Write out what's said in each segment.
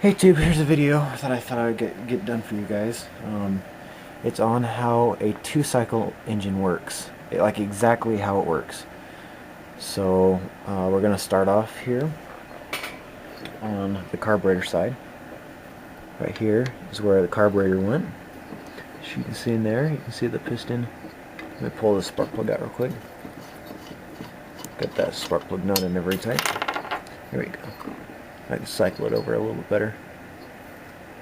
Hey Tube, here's a video that I thought I would get done for you guys. It's on how a two-cycle engine works, like exactly how it works. So we're going to start off here on the carburetor side. Right here is where the carburetor went. As you can see in there, you can see the piston. Let me pull the spark plug out real quick. Got that spark plug nut in there very tight. There we go. I can cycle it over a little bit better.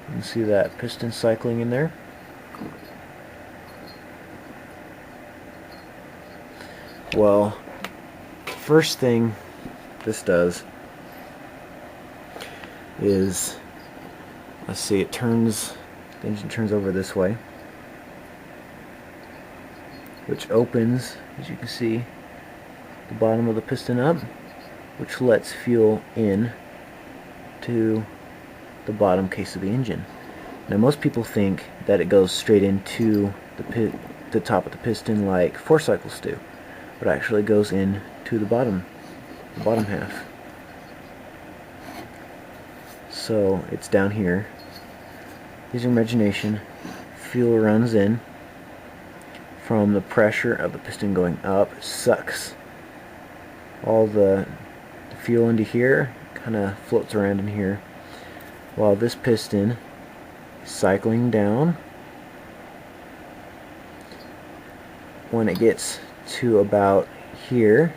You can see that piston cycling in there. Well, first thing this does is, let's see, the engine turns over this way, which opens, as you can see, the bottom of the piston up, which lets fuel in to the bottom case of the engine. Now most people think that it goes straight into the top of the piston like four cycles do, but it actually goes in to the bottom half. So it's down here. Use your imagination. Fuel runs in from the pressure of the piston going up, sucks all the fuel into here, kind of floats around in here, while this piston is cycling down. When it gets to about here,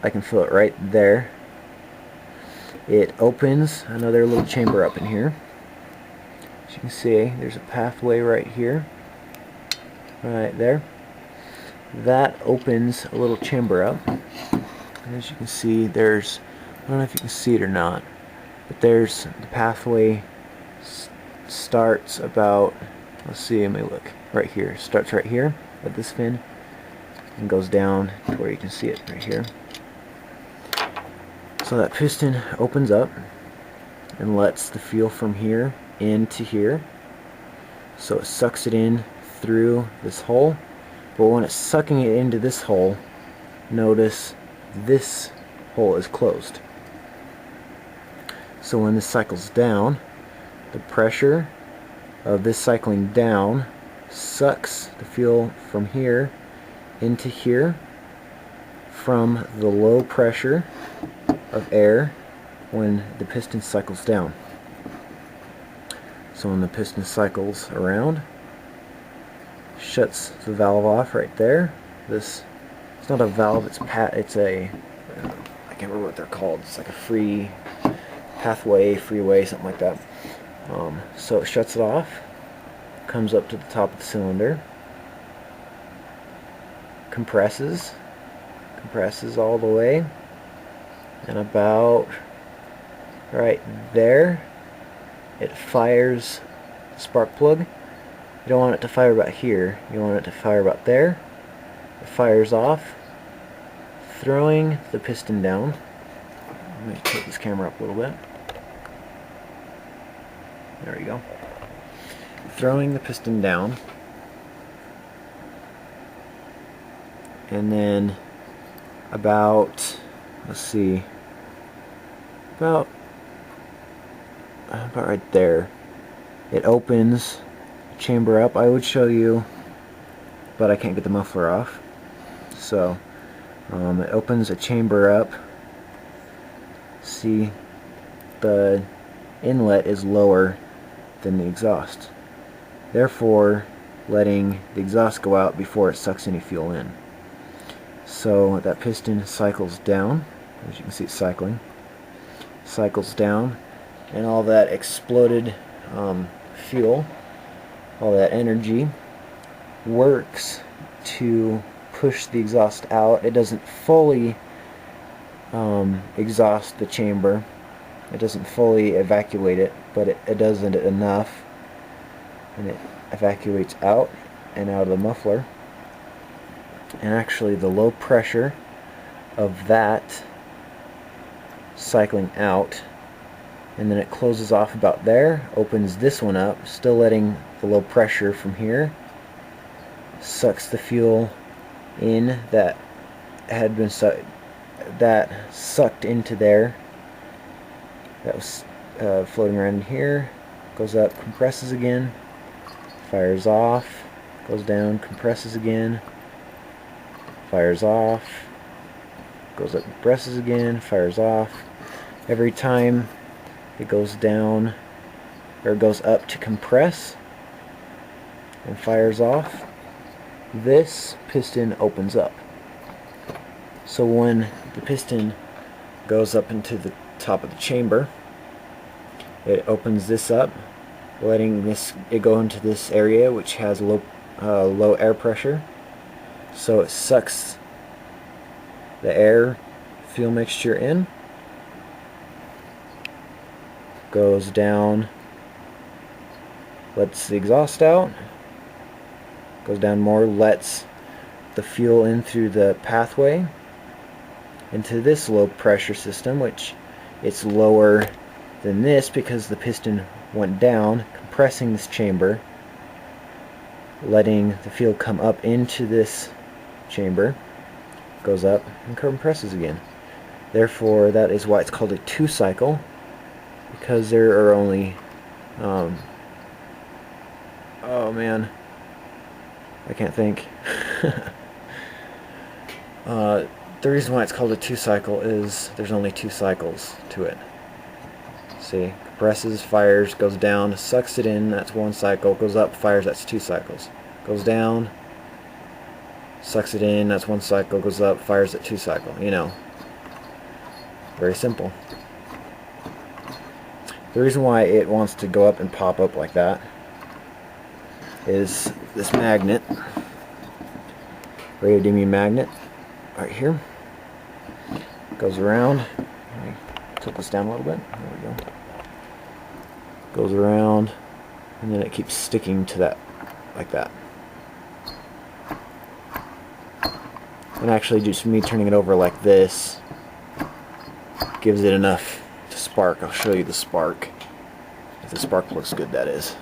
I can feel it right there, it opens another little chamber up in here. As you can see, there's a pathway right here, right there. That opens a little chamber up. And as you can see, there's, I don't know if you can see it or not, but there's the pathway starts about, let's see, let me look, right here. Starts right here at this fin and goes down to where you can see it right here. So that piston opens up and lets the fuel from here into here. So it sucks it in through this hole. But when it's sucking it into this hole, notice this hole is closed. So when this cycles down, the pressure of this cycling down sucks the fuel from here into here from the low pressure of air when the piston cycles down. So when the piston cycles around, shuts the valve off right there. It's not a valve, it's a, I can't remember what they're called. It's like a free pathway, freeway, something like that. So it shuts it off, comes up to the top of the cylinder, compresses all the way, and about right there, it fires the spark plug. You don't want it to fire about here, you want it to fire about there. It fires off, throwing the piston down. Let me take this camera up a little bit. There we go. Throwing the piston down, and then about, let's see, about right there, it opens chamber up. I would show you, but I can't get the muffler off. So it opens a chamber up. See, the inlet is lower than the exhaust, therefore letting the exhaust go out before it sucks any fuel in. So that piston cycles down, as you can see it's cycles down, and all that exploded fuel, all that energy works to push the exhaust out. It doesn't fully exhaust the chamber, it doesn't fully evacuate it, but it does it enough, and it evacuates out and out of the muffler. And actually the low pressure of that cycling out, and then it closes off about there, opens this one up, still letting the low pressure from here, sucks the fuel in that had been sucked into there, that was floating around in here, goes up, compresses again, fires off, goes down, compresses again, fires off, goes up, compresses again, fires off. Every time it goes down, or goes up to compress and fires off, this piston opens up. So when the piston goes up into the top of the chamber, it opens this up, letting it go into this area which has low air pressure. So it sucks the air fuel mixture in, goes down, lets the exhaust out, goes down more, lets the fuel in through the pathway into this low pressure system, which it's lower than this because the piston went down, compressing this chamber, letting the fuel come up into this chamber, goes up and compresses again. Therefore, that is why it's called a two-cycle, because there are only oh man, I can't think. The reason why it's called a two-cycle is there's only two cycles to it. See, compresses, fires, goes down, sucks it in, that's one cycle, goes up, fires, that's two cycles. Goes down, sucks it in, that's one cycle, goes up, fires at two cycle, you know. Very simple. The reason why it wants to go up and pop up like that is this magnet, radiodium magnet, right here. Goes around. Let me tilt this down a little bit. There we go. Goes around, and then it keeps sticking to that, like that. And actually, just me turning it over like this gives it enough to spark. I'll show you the spark. If the spark looks good, that is.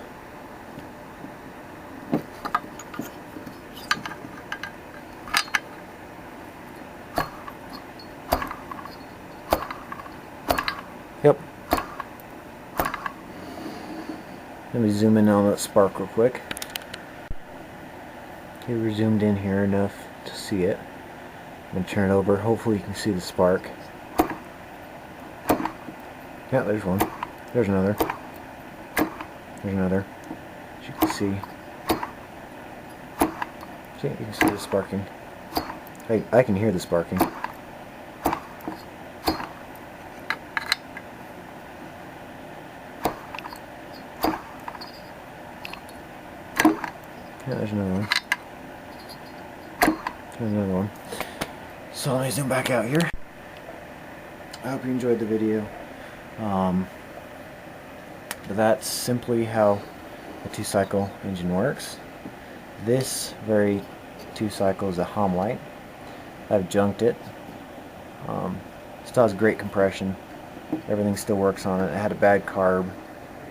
Yep. Let me zoom in on that spark real quick. Okay, we're zoomed in here enough to see it. I'm going to turn it over. Hopefully you can see the spark. Yeah, there's one. There's another. There's another. As you can see. See, you can see the sparking. I can hear the sparking. Yeah, there's another one. There's another one. So let me zoom back out here. I hope you enjoyed the video. But that's simply how a two-cycle engine works. This very two-cycle is a Homelite. I've junked it. Still has great compression. Everything still works on it. It had a bad carb.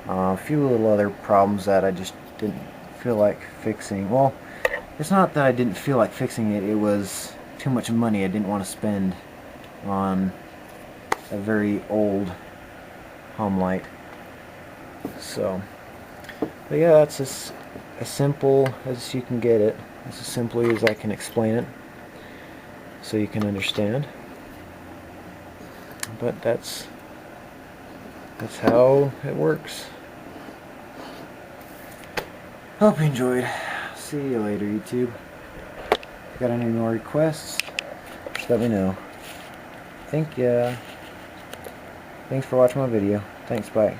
A few little other problems that I just didn't feel like fixing. Well, it's not that I didn't feel like fixing it. It was too much money I didn't want to spend on a very old Homelite. So, but yeah, that's as simple as you can get it. It's as simply as I can explain it, so you can understand. But that's how it works. Hope you enjoyed. See you later, YouTube. If you got any more requests, just let me know. Thank ya. Thanks for watching my video. Thanks, bye.